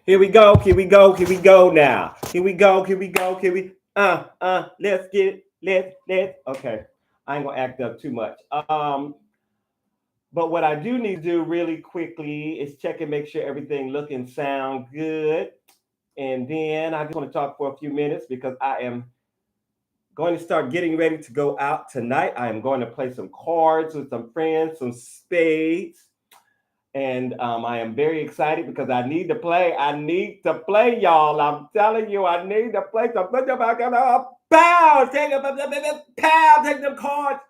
Here we go. Here we go. Here we go now. Here we go. Here we go. Here we let's get it. Let's okay. I ain't gonna act up too much. But what I do need to do really quickly is check and make sure everything look and sound good. And then I just want to talk for a few minutes because I am going to start getting ready to go out tonight. I am going to play some cards with some friends, some spades. And I am very excited because I need to play. I need to play, y'all. I'm telling you, I need to play some. Pow! Take them, pow! Take them cards.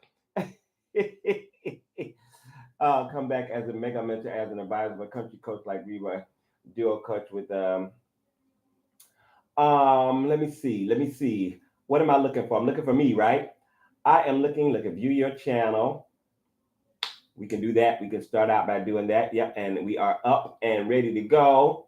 Come back as a mega mentor, as an advisor, a country coach like we were, dual coach with let me see. What am I looking for? I'm looking for me, right? I am looking, look at view your channel. We can do that. We can start out by doing that. Yep. And we are up and ready to go.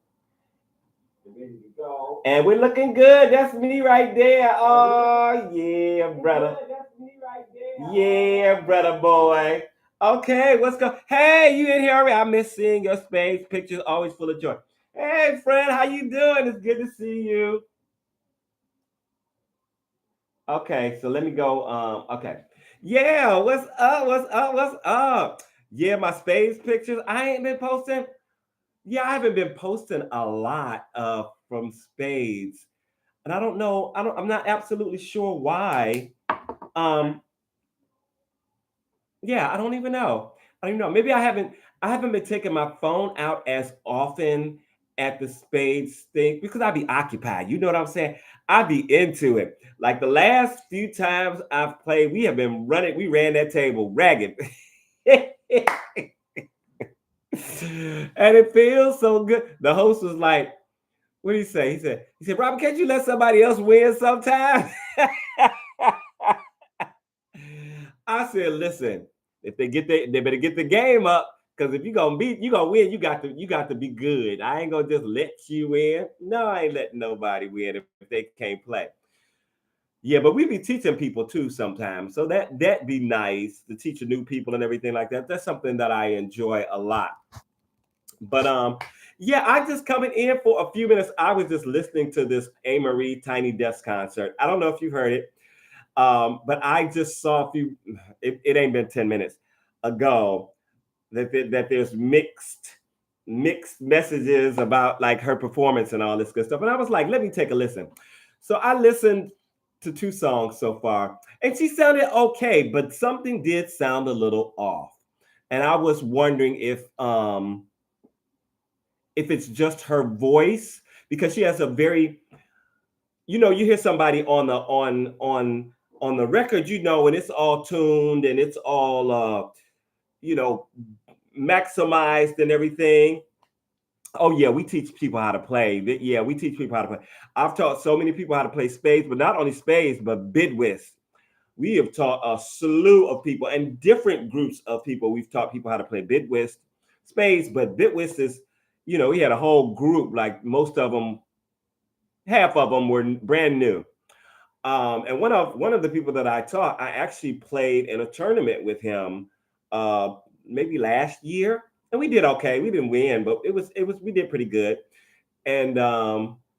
And we're looking good. That's me right there. Oh, yeah, brother. That's me right there. Yeah, brother boy. Okay, what's going? Hey, you in here already? I miss seeing your space pictures. Always full of joy. Hey, friend, how you doing? It's good to see you. Okay, so let me go. Okay. Yeah, what's up? What's up? What's up? Yeah, my space pictures. I ain't been posting. Yeah, I haven't been posting a lot from spades. And I don't know, I'm not absolutely sure why. Um, yeah, I don't even know. I don't even know. Maybe I haven't been taking my phone out as often at the spades thing because I be occupied. You know what I'm saying? I be into it. Like the last few times I've played, we ran that table ragged. And it feels so good. The host was like, what did he say? He said, Robert, can't you let somebody else win sometime? I said, listen, if they better get the game up. Because if you're gonna win, you got to be good. I ain't gonna just let you win. No, I ain't letting nobody win if they can't play. Yeah, but we be teaching people too sometimes. So that be nice to teach new people and everything like that. That's something that I enjoy a lot. But yeah, I just coming in for a few minutes. I was just listening to this Amerie Tiny Desk Concert. I don't know if you heard it, but I just saw a few. It ain't been 10 minutes ago that there's mixed messages about like her performance and all this good stuff. And I was like, let me take a listen. So I listened to 2 songs so far, and she sounded okay, but something did sound a little off. And I was wondering if it's just her voice, because she has a very, you hear somebody on the record, and it's all tuned and it's all you know maximized and everything. Oh yeah, we teach people how to play. Yeah, we teach people how to play. I've taught so many people how to play spades, but not only spades, but bid whist. We have taught a slew of people and different groups of people. We've taught people how to play bid whist, spades, but bid whist is, we had a whole group, like most of them, half of them were brand new. And one of the people that I taught, I actually played in a tournament with him maybe last year, and we did okay. We didn't win, but we did pretty good. And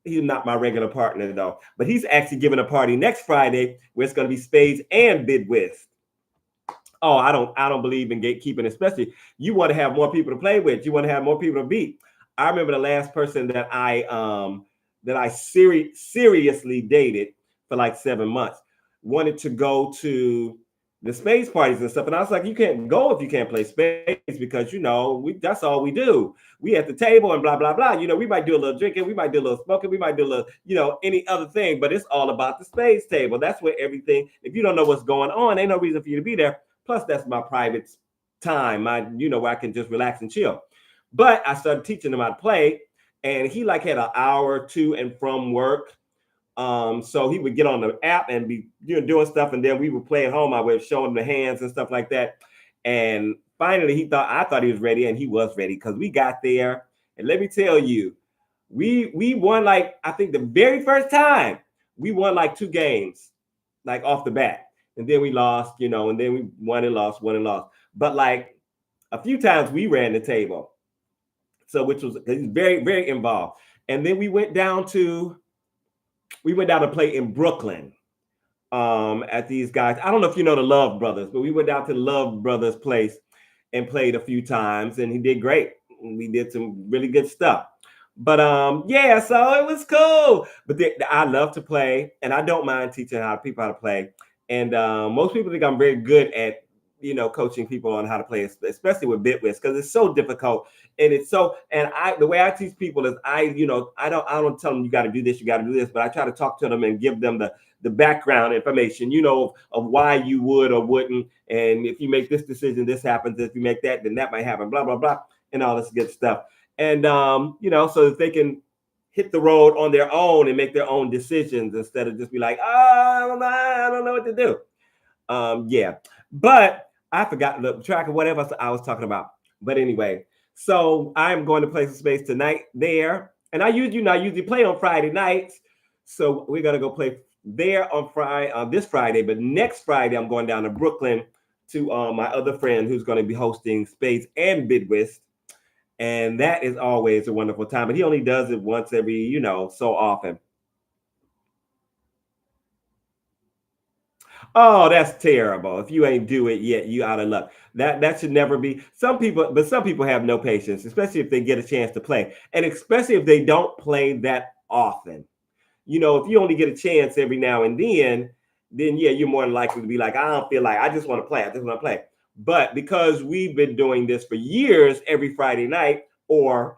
he's not my regular partner though, but he's actually giving a party next Friday where it's going to be spades and bid whist. Oh, I don't believe in gatekeeping, especially you want to have more people to play with. You want to have more people to beat. I remember the last person that I seriously dated for like 7 months wanted to go to the spades parties and stuff, and I was like, you can't go if you can't play spades because that's all we do. We at the table and blah blah blah. We might do a little drinking, we might do a little smoking, we might do a little any other thing, but it's all about the spades table. That's where everything. If you don't know what's going on, ain't no reason for you to be there. Plus, that's my private time. Where I can just relax and chill. But I started teaching him how to play, and he like had an hour to and from work. So he would get on the app and be doing stuff, and then we would play at home. I would show him the hands and stuff like that. And finally, I thought he was ready, and he was ready because we got there. And let me tell you, we won like I think the very first time we won like 2 games, like off the bat, and then we lost, and then we won and lost. But like a few times we ran the table, so which was he's very very involved. And then we went down to play in Brooklyn at these guys. I don't know if you know the Love Brothers, but we went down to the Love Brothers place and played a few times, and he did great. We did some really good stuff. But yeah, so it was cool. But I love to play, and I don't mind teaching people how to play. And most people think I'm very good at coaching people on how to play, especially with BitWiz, because it's so difficult. And it's so, and the way I teach people is I don't tell them you got to do this, you got to do this, but I try to talk to them and give them the background information, of why you would or wouldn't. And if you make this decision, this happens. If you make that, then that might happen, blah, blah, blah, and all this good stuff. And, so that they can hit the road on their own and make their own decisions instead of just be like, oh, I don't know what to do. Yeah, but I forgot the track of whatever I was talking about. But anyway, so I'm going to play some space tonight there. And I usually play on Friday nights. So we're going to go play there on this Friday. But next Friday, I'm going down to Brooklyn to my other friend who's going to be hosting Space and BitWiz. And that is always a wonderful time. But he only does it once every, so often. Oh, that's terrible. If you ain't do it yet, you out of luck. That should never be. Some people have no patience, especially if they get a chance to play. And especially if they don't play that often. If you only get a chance every now and then yeah, you're more likely to be like, I don't feel like I just want to play. I just want to play. But because we've been doing this for years, every Friday night, or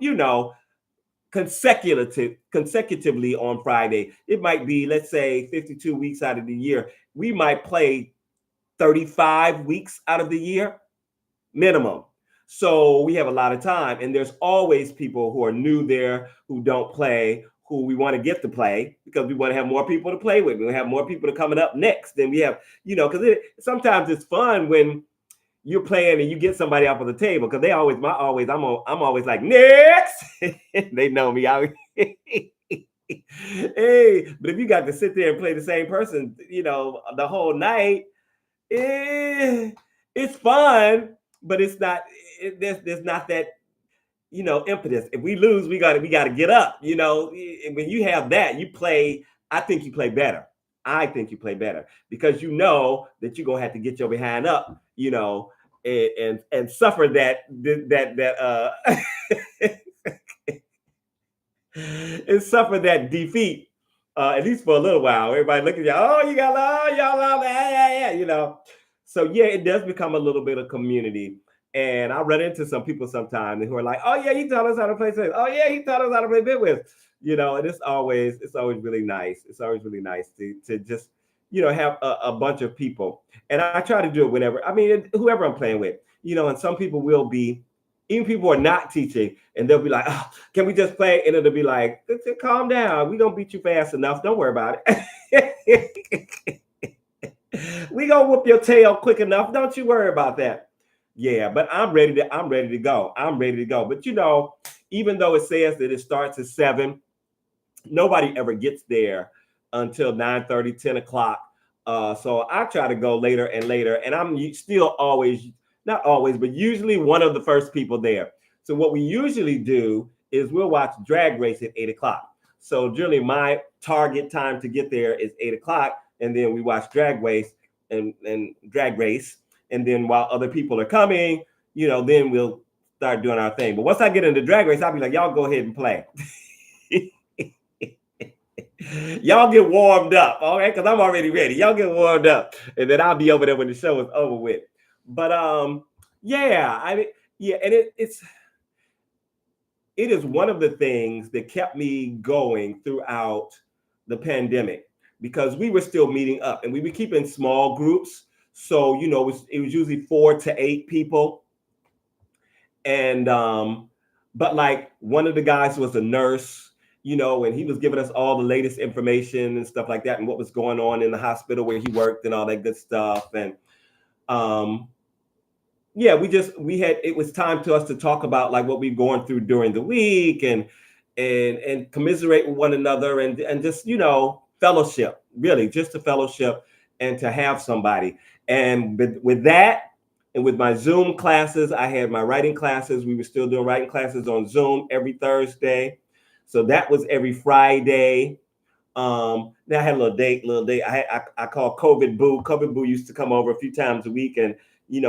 consecutively on Friday, it might be, let's say, 52 weeks out of the year. We might play 35 weeks out of the year minimum. So we have a lot of time, and there's always people who are new there who don't play, who we want to get to play because we want to have more people to play with. We have more people coming up next than we have, because sometimes it's fun when you're playing and you get somebody up on the table, because I'm always like, next. They know me. Hey, but if you got to sit there and play the same person, the whole night, it's fun, but it's not. There's not that impetus. If we lose, we gotta get up. And when you have that, you play. I think you play better. Because that you're gonna have to get your behind up. And suffer that and suffer that defeat, at least for a little while. Everybody look at you, oh, you got y'all, yeah. So yeah, it does become a little bit of community. And I run into some people sometimes who are like, oh yeah, he taught us how to play Space. Oh yeah, he taught us how to play BitWiz. And it's always really nice. It's always really nice to just have a bunch of people. And I try to do it whenever, whoever I'm playing with, and some people will be, even people are not teaching, and they'll be like, oh, can we just play? And it'll be like, calm down. We gonna beat you fast enough. Don't worry about it. We gonna whoop your tail quick enough. Don't you worry about that. Yeah, but I'm ready to go. But even though it says that it starts at 7, nobody ever gets there until 9:30, 10 o'clock. So I try to go later and later, and I'm still not always, but usually one of the first people there. So what we usually do is we'll watch Drag Race at 8 o'clock. So generally my target time to get there is 8 o'clock, and then we watch Drag Race and Drag Race. And then while other people are coming, then we'll start doing our thing. But once I get into Drag Race, I'll be like, y'all go ahead and play. Y'all get warmed up, all right? Because I'm already ready. Y'all get warmed up, and then I'll be over there when the show is over with. But yeah, and it is one of the things that kept me going throughout the pandemic, because we were still meeting up, and we were keeping small groups. So it was usually 4 to 8 people, and but like one of the guys was a nurse. And he was giving us all the latest information and stuff like that, and what was going on in the hospital where he worked and all that good stuff. And yeah, it was time to us to talk about like what we're going through during the week, and commiserate with one another, and just fellowship, really just a fellowship, and to have somebody. And with that, and with my Zoom classes, I had my writing classes. We were still doing writing classes on Zoom every Thursday. So that was every Friday. Then I had a little date. I call COVID Boo. COVID Boo used to come over a few times a week and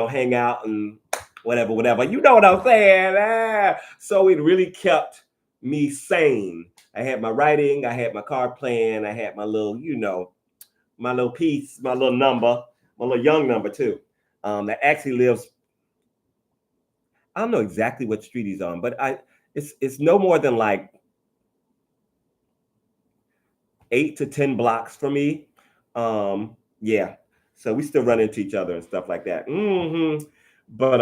hang out and whatever. You know what I'm saying? So it really kept me sane. I had my writing, I had my card playing, I had my little, my little piece, my little number, my little young number too. That actually lives. I don't know exactly what street he's on, but it's no more than like 8 to 10 blocks from me. Yeah. So we still run into each other and stuff like that. But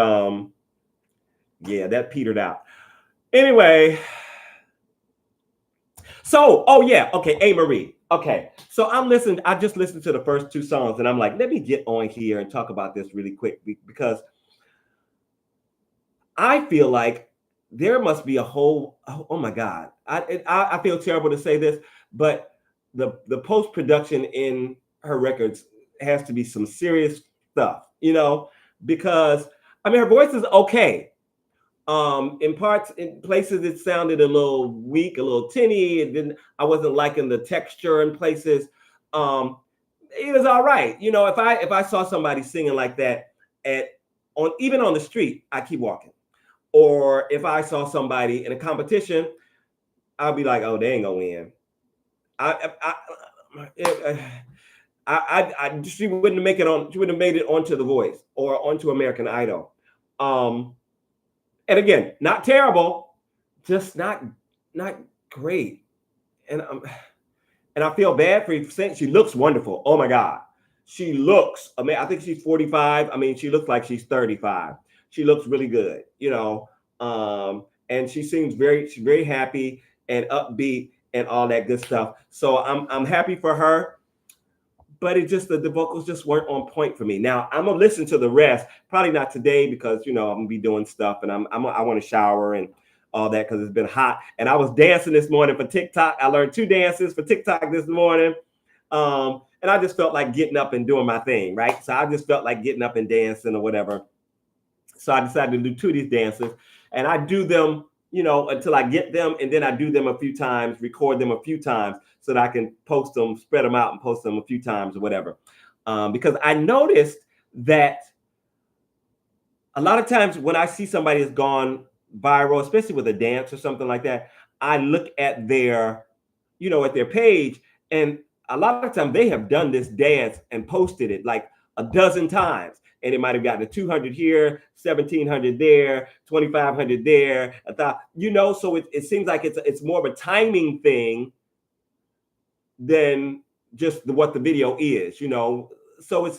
yeah, that petered out. Anyway. So, oh yeah, okay, Amerie. Okay. So I just listened to the first two songs and I'm like, let me get on here and talk about this really quick because I feel like there must be a whole, oh my God. I feel terrible to say this, but the post-production in her records has to be some serious stuff, because I mean her voice is okay. In places it sounded a little weak, a little tinny. I wasn't liking the texture in places. It was all right. If I saw somebody singing like that even on the street, I keep walking. Or if I saw somebody in a competition, I'll be like, oh, they ain't gonna win. She wouldn't make it on. She wouldn't have made it onto The Voice or onto American Idol. And again, not terrible, just not great. And I feel bad for you saying she looks wonderful. Oh my God, she looks. I mean, I think she's 45. I mean, she looks like she's 35. She looks really good, and she seems she's very happy and upbeat and all that good stuff. So I'm happy for her, but it just the vocals just weren't on point for me. Now I'm gonna listen to the rest, probably not today because I'm gonna be doing stuff and I want to shower and all that because it's been hot. And I was dancing this morning for TikTok. I learned 2 dances for TikTok this morning. And I just felt like getting up and doing my thing, right? So I just felt like getting up and dancing or whatever. So I decided to do 2 of these dances and I do them, until I get them. And then I do them a few times, record them a few times so that I can post them, spread them out and post them a few times or whatever. Because I noticed that a lot of times when I see somebody has gone viral, especially with a dance or something like that, I look at their, at their page, and a lot of times they have done this dance and posted it like a dozen times. And it might have gotten a 200 here, 1,700 there, 2,500 there. So it seems like it's more of a timing thing than just what the video is, So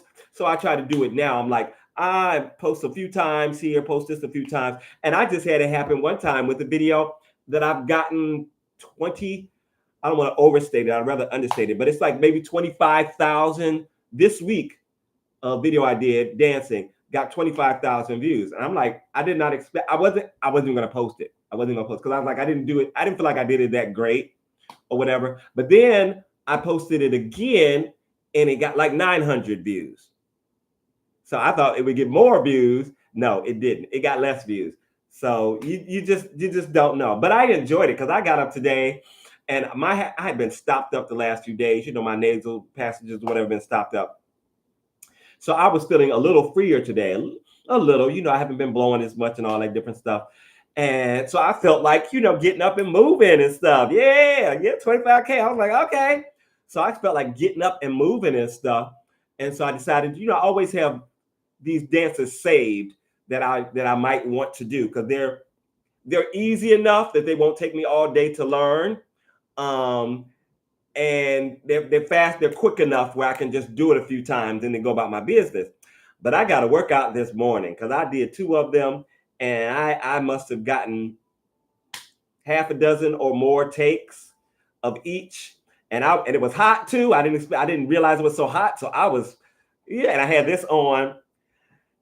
I try to do it now. I'm like, I post a few times here, post this a few times. And I just had it happen one time with a video that I've gotten 20, I don't want to overstate it, I'd rather understate it, but it's like maybe 25,000 this week. A video I did dancing got 25,000 views. And I'm like, I did not expect, I wasn't going to post it. I wasn't going to post because I was like, I didn't do it. I didn't feel like I did it that great or whatever. But then I posted it again and it got like 900 views. So I thought it would get more views. No, it didn't. It got less views. So you just don't know. But I enjoyed it because I got up today and I had been stopped up the last few days. My nasal passages, whatever, been stopped up. So I was feeling a little freer today, a little, I haven't been blowing as much and all that different stuff. And so I felt like, getting up and moving and stuff. Yeah, 25K. I was like, okay. So I felt like getting up and moving and stuff. And so I decided, I always have these dances saved that I might want to do because they're easy enough that they won't take me all day to learn. And they're fast, they're quick enough where I can just do it a few times and then go about my business. But I got to work out this morning because I did 2 of them and I must have gotten half a dozen or more takes of each. And it was hot too. I didn't realize it was so hot. So and I had this on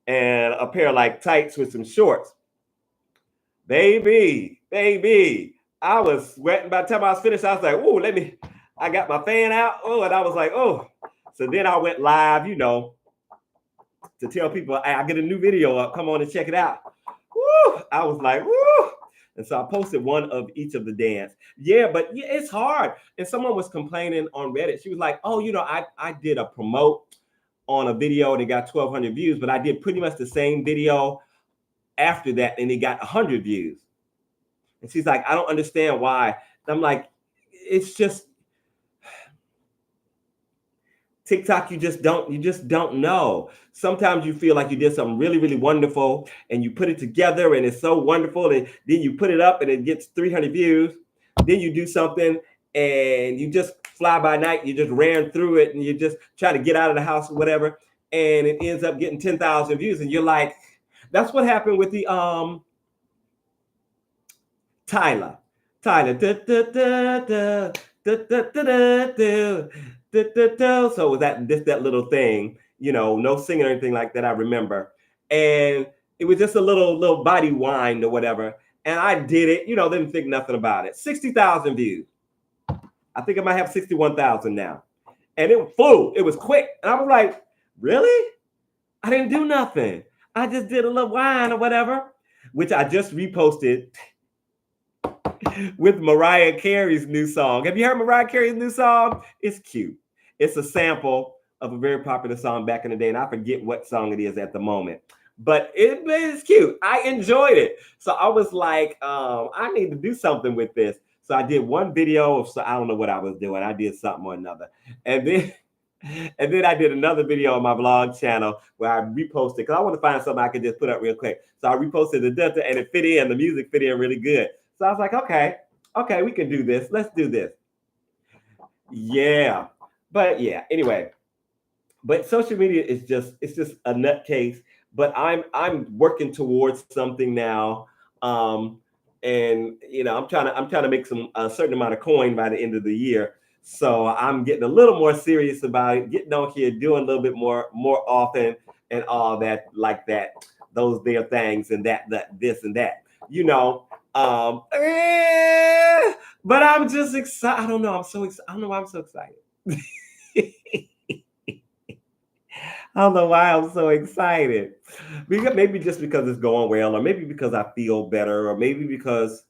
and a pair of like tights with some shorts. Baby, I was sweating. By the time I was finished, I was like, I got my fan out. And I was like, So then I went live, to tell people, hey, I get a new video up. Come on and check it out. I was like, And so I posted one of each of the dance. Yeah, but yeah, it's hard. And someone was complaining on Reddit. She was like, oh, I did a promote on a video and it got 1,200 views, but I did pretty much the same video after that and it got 100 views. And she's like, I don't understand why. And I'm like, it's just TikTok, you just don't know. Sometimes you feel like you did something really, really wonderful and you put it together and it's so wonderful. And then you put it up and it gets 300 views. Then you do something and you just fly by night. You just ran through it and you just try to get out of the house or whatever. And it ends up getting 10,000 views. And you're like, that's what happened with the Tyler. Da, da, da, da, da, da, da, da. So was that little thing, no singing or anything like that, I remember. And it was just a little body wind or whatever. And I did it, didn't think nothing about it. 60,000 views. I think I might have 61,000 now. And it flew. It was quick. And I was like, really? I didn't do nothing. I just did a little whine or whatever, which I just reposted with Mariah Carey's new song. Have you heard Mariah Carey's new song? It's cute. It's a sample of a very popular song back in the day, and I forget what song it is at the moment. But it's cute. I enjoyed it. So I was like, I need to do something with this. So I did one video of, I don't know what I was doing. I did something or another. And then I did another video on my vlog channel where I reposted, because I want to find something I could just put up real quick. So I reposted the Delta and it fit in. The music fit in really good. So I was like, okay, we can do this. Let's do this. Yeah. But yeah, anyway. But social media is just a nutcase. But I'm working towards something now. And I'm trying to make a certain amount of coin by the end of the year. So I'm getting a little more serious about it, getting on here, doing a little bit more often and all that, like that, those there things and that this and that, but I'm just excited. I don't know. I'm so excited. I don't know why I'm so excited. I don't know why I'm so excited. Maybe just because it's going well, or maybe because I feel better, or maybe because,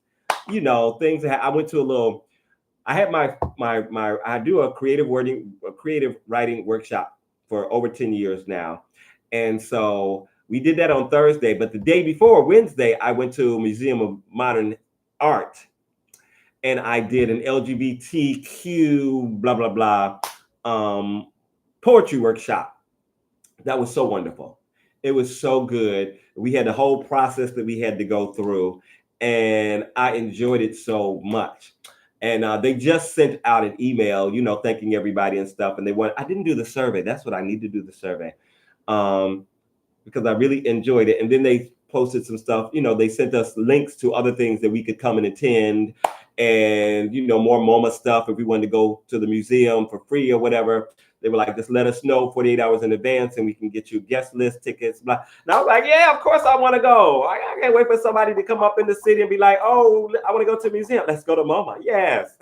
things that I went to I had I do a creative writing workshop for over 10 years now. And so we did that on Thursday, but the day before, Wednesday, I went to a Museum of Modern Art and I did an LGBTQ blah, blah, blah poetry workshop. That was so wonderful. It was so good. We had the whole process that we had to go through and I enjoyed it so much. And they just sent out an email, thanking everybody and stuff. And I didn't do the survey. That's what I need to do, the survey. Because I really enjoyed it. And then they posted some stuff, they sent us links to other things that we could come and attend and, more MoMA stuff if we wanted to go to the museum for free or whatever. They were like, just let us know 48 hours in advance and we can get you guest list tickets. Blah. And I was like, yeah, of course I want to go. I can't wait for somebody to come up in the city and be like, oh, I want to go to the museum. Let's go to MoMA. Yes.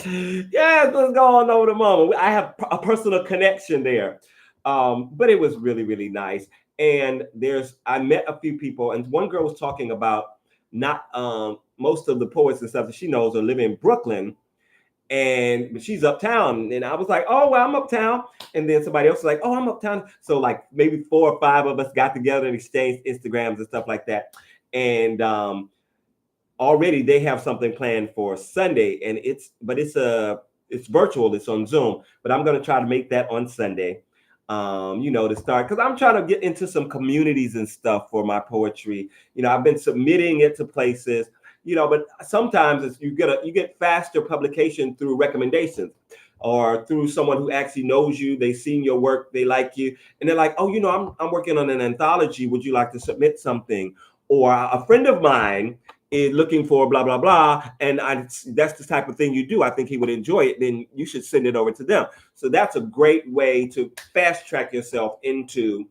Yes, let's go on over to MoMA. I have a personal connection there. But it was really, really nice. And I met a few people, and one girl was talking about not most of the poets and stuff that she knows are living in Brooklyn, but she's uptown. And I was like, oh, well, I'm uptown. And then somebody else was like, oh, I'm uptown. So like maybe 4 or 5 of us got together and exchanged Instagrams and stuff like that. And already they have something planned for Sunday, and it's virtual. It's on Zoom, but I'm going to try to make that on Sunday. To start, because I'm trying to get into some communities and stuff for my poetry. I've been submitting it to places, but sometimes you get faster publication through recommendations or through someone who actually knows you. They've seen your work, they like you, and they're like, oh, I'm working on an anthology. Would you like to submit something? Or a friend of mine is looking for blah, blah, blah. And that's the type of thing you do. I think he would enjoy it. Then you should send it over to them. So that's a great way to fast track yourself into,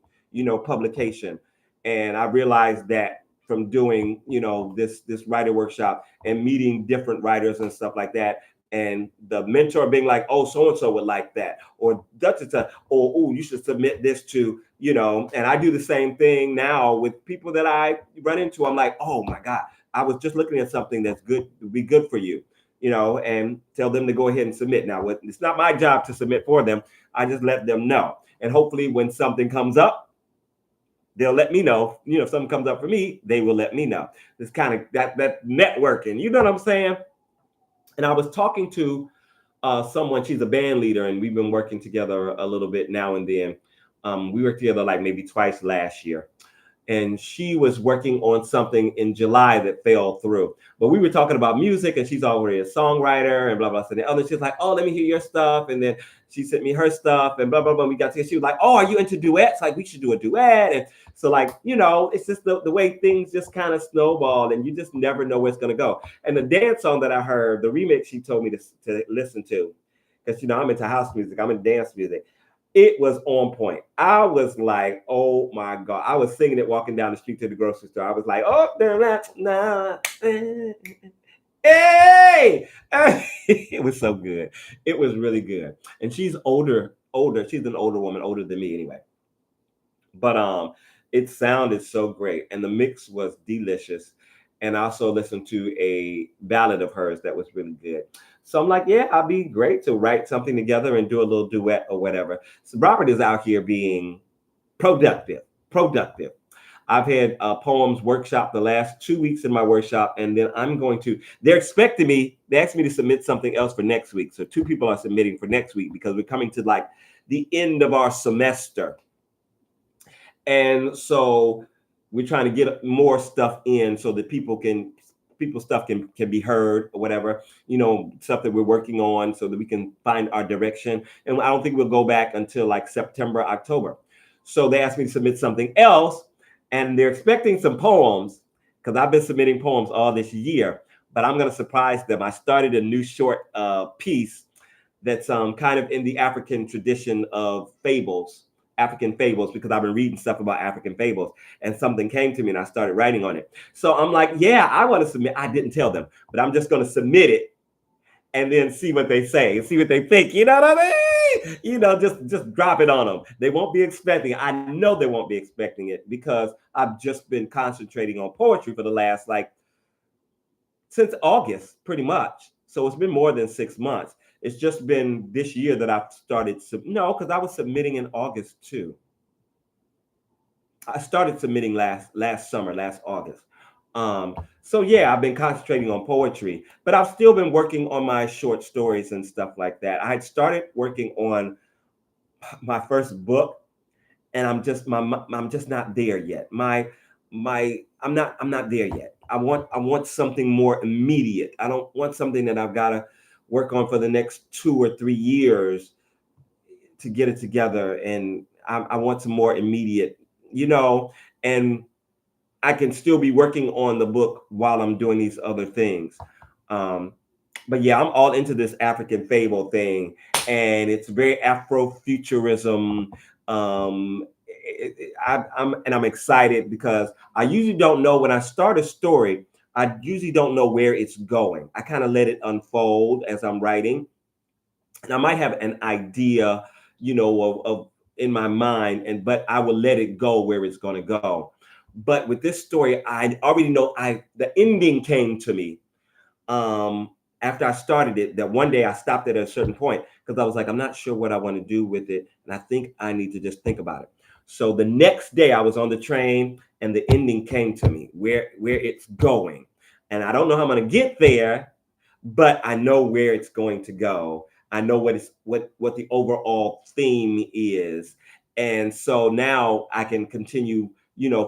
publication. And I realized that from doing, this writer workshop and meeting different writers and stuff like that. And the mentor being like, oh, so-and-so would like that, or oh, you should submit this to, and I do the same thing now with people that I run into. I'm like, oh my God, I was just looking at something that's good, would be good for you, and tell them to go ahead and submit. Now, it's not my job to submit for them. I just let them know. And hopefully when something comes up, they'll let me know. If something comes up for me, they will let me know. It's kind of that networking. You know what I'm saying? And I was talking to someone. She's a band leader, and we've been working together a little bit now and then. We worked together like maybe twice last year, and she was working on something in July that fell through. But we were talking about music, and she's already a songwriter and blah blah. And the other, she's like, "Oh, let me hear your stuff." And then she sent me her stuff, and blah blah blah. We got to. She was like, "Oh, are you into duets? Like, we should do a duet." And so, like, it's just the way things just kind of snowball, and you just never know where it's gonna go. And the dance song that I heard, the remix, she told me to listen to, because I'm into house music, I'm in dance music. It was on point. I was like, oh my God. I was singing it walking down the street to the grocery store. I was like, oh, hey. It was so good. It was really good. And she's older. She's an older woman, older than me anyway. But it sounded so great. And the mix was delicious. And I also listened to a ballad of hers that was really good. So I'm like, yeah, I'd be great to write something together and do a little duet or whatever. So Robert is out here being productive. I've had a poems workshop the last 2 weeks in my workshop, and then they asked me to submit something else for next week. So 2 people are submitting for next week because we're coming to like the end of our semester. And so we're trying to get more stuff in so that people's stuff can be heard or whatever, stuff that we're working on so that we can find our direction. And I don't think we'll go back until like September, October. So they asked me to submit something else, and they're expecting some poems because I've been submitting poems all this year, but I'm going to surprise them. I started a new short piece that's kind of in the African tradition of African fables, because I've been reading stuff about African fables, and something came to me and I started writing on it. So I'm like, yeah, I want to submit. I didn't tell them, but I'm just going to submit it and then see what they say, see what they think. You know what I mean? Just drop it on them. They won't be expecting it. I know they won't be expecting it because I've just been concentrating on poetry for the last, since August, pretty much. So it's been more than 6 months. It's just been this year that I've started. No, because I was submitting in August too. I started submitting last summer, last August. So yeah, I've been concentrating on poetry, but I've still been working on my short stories and stuff like that. I had started working on my first book, and I'm just not there yet. I'm not there yet. I want something more immediate. I don't want something that I've got to work on for the next 2 or 3 years to get it together. And I want some more immediate, and I can still be working on the book while I'm doing these other things. But yeah, I'm all into this African fable thing, and it's very Afrofuturism. I'm excited because I usually don't know when I start a story. I usually don't know where it's going. I kind of let it unfold as I'm writing, and I might have an idea, of in my mind, but I will let it go where it's going to go. But with this story, I already know the ending came to me after I started it, that one day I stopped at a certain point because I was like, I'm not sure what I want to do with it. And I think I need to just think about it. So the next day I was on the train and the ending came to me, where it's going. And I don't know how I'm going to get there, but I know where it's going to go. I know what the overall theme is. And so now I can continue,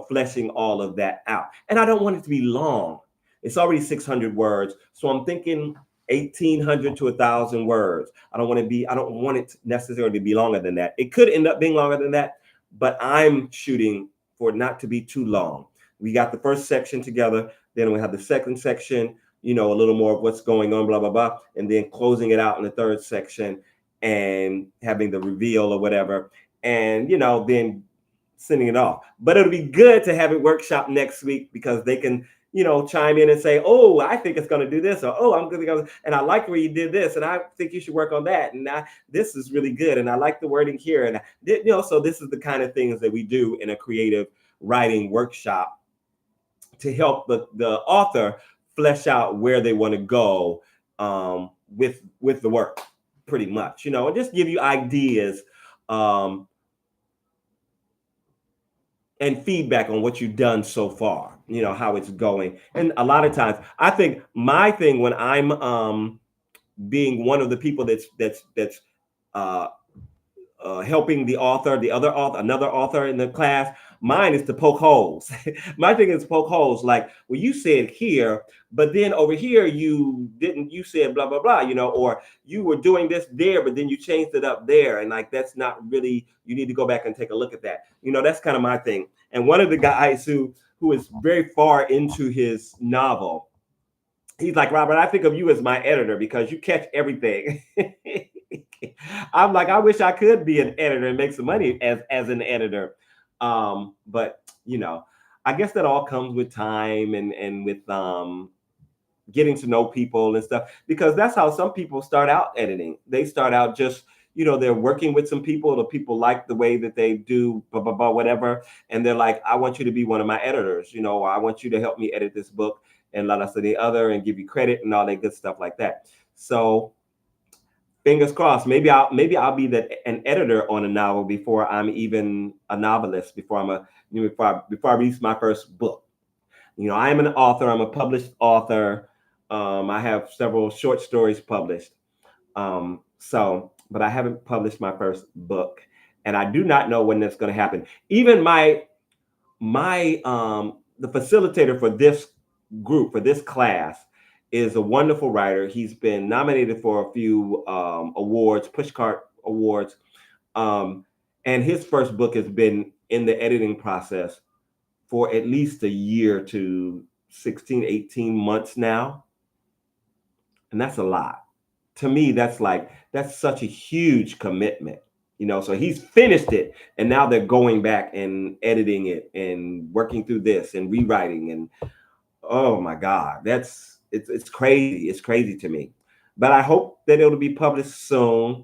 fleshing all of that out. And I don't want it to be long. It's already 600 words. So I'm thinking 1,800 to 1,000 words. I don't want it necessarily to be longer than that. It could end up being longer than that, but I'm shooting for it not to be too long. We got the first section together. Then we have the second section, a little more of what's going on, blah, blah, blah. And then closing it out in the third section and having the reveal or whatever. And, then sending it off. But it'll be good to have it workshop next week because they can, chime in and say, oh, I think it's going to do this, or, oh, I'm going to go, and I like where you did this, and I think you should work on that, and this is really good, and I like the wording here, and so this is the kind of things that we do in a creative writing workshop to help the author flesh out where they want to go with the work, pretty much, you know, and just give you ideas and feedback on what you've done so far, you know, how it's going. And a lot of times, I think my thing when I'm being one of the people that's uh, helping the author, the other author, another author in the class. Mine is to poke holes. My thing is poke holes. Like, well, you said here, but then over here you didn't. You said blah blah blah. You know, or you were doing this there, but then you changed it up there, and like that's not really. You need to go back and take a look at that. You know, that's kind of my thing. And one of the guys who is very far into his novel, he's like, Robert, I think of you as my editor because you catch everything. I'm like, I wish I could be an editor and make some money as an editor. But you know, I guess that all comes with time and with getting to know people and stuff, because that's how some people start out editing. They start out just, you know, they're working with some people, the people like the way that they do, blah, blah, blah, whatever. And they're like, I want you to be one of my editors, you know, or I want you to help me edit this book and let us the other and give you credit and all that good stuff like that. So fingers crossed, maybe I'll be an editor on a novel before I'm even a novelist, before I'm a, you know, before I release my first book. You know, I am an author. I'm a published author. I have several short stories published. But I haven't published my first book, and I do not know when that's going to happen. Even my the facilitator for this group, for this class, is a wonderful writer. He's been nominated for a few awards, pushcart awards, and his first book has been in the editing process for at least a year to 16, 18 months now. And that's a lot. To me, that's such a huge commitment, you know. So he's finished it, and now they're going back and editing it and working through this and rewriting. And oh my God, it's crazy. It's crazy to me. But I hope that it'll be published soon.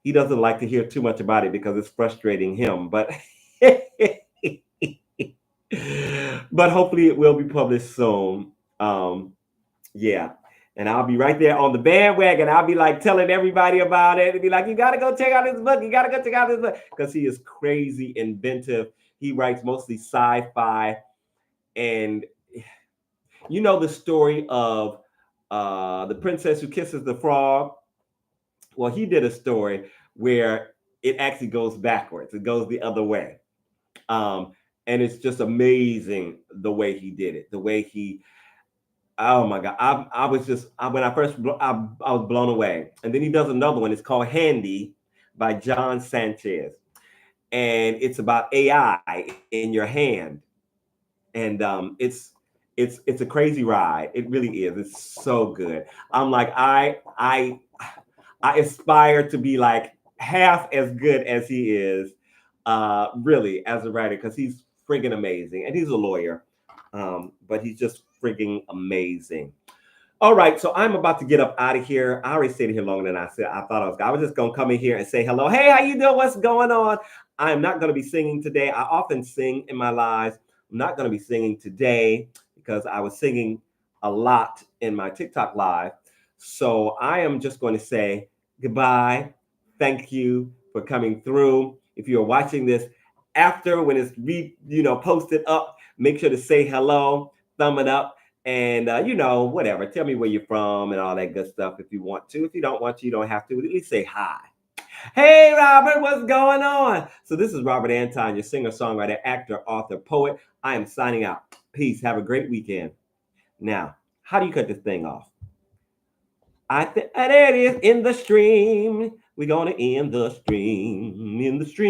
He doesn't like to hear too much about it because it's frustrating him, but but hopefully it will be published soon. Yeah. And I'll be right there on the bandwagon. I'll be like telling everybody about it and be like, you got to go check out this book. You got to go check out this book. Because he is crazy inventive. He writes mostly sci-fi. And you know the story of the princess who kisses the frog? Well, he did a story where it actually goes backwards. It goes the other way. And it's just amazing the way he did it, the way he, oh my God. I was just, when I first, I was blown away. And then he does another one. It's called Handy by John Sanchez. And it's about AI in your hand. And it's a crazy ride. It really is. It's so good. I'm like, I aspire to be like half as good as he is, really, as a writer, because he's friggin' amazing. And he's a lawyer. But he's just frigging amazing. All right, so I'm about to get up out of here. I already stayed here longer than I said. I thought I was. I was just gonna come in here and say hello. Hey, how you doing? What's going on? I'm not gonna be singing today. I often sing in my lives. I'm not gonna be singing today because I was singing a lot in my TikTok live. So I am just going to say goodbye. Thank you for coming through. If you're watching this after, when it's posted up, make sure to say hello, thumb it up, and whatever. Tell me where you're from and all that good stuff if you want to. If you don't want to, you don't have to. At least say hi. Hey, Robert, what's going on? So this is Robert Anton, your singer, songwriter, actor, author, poet. I am signing out. Peace. Have a great weekend. Now, how do you cut this thing off? There it is, in the stream. We're going to end the stream, in the stream.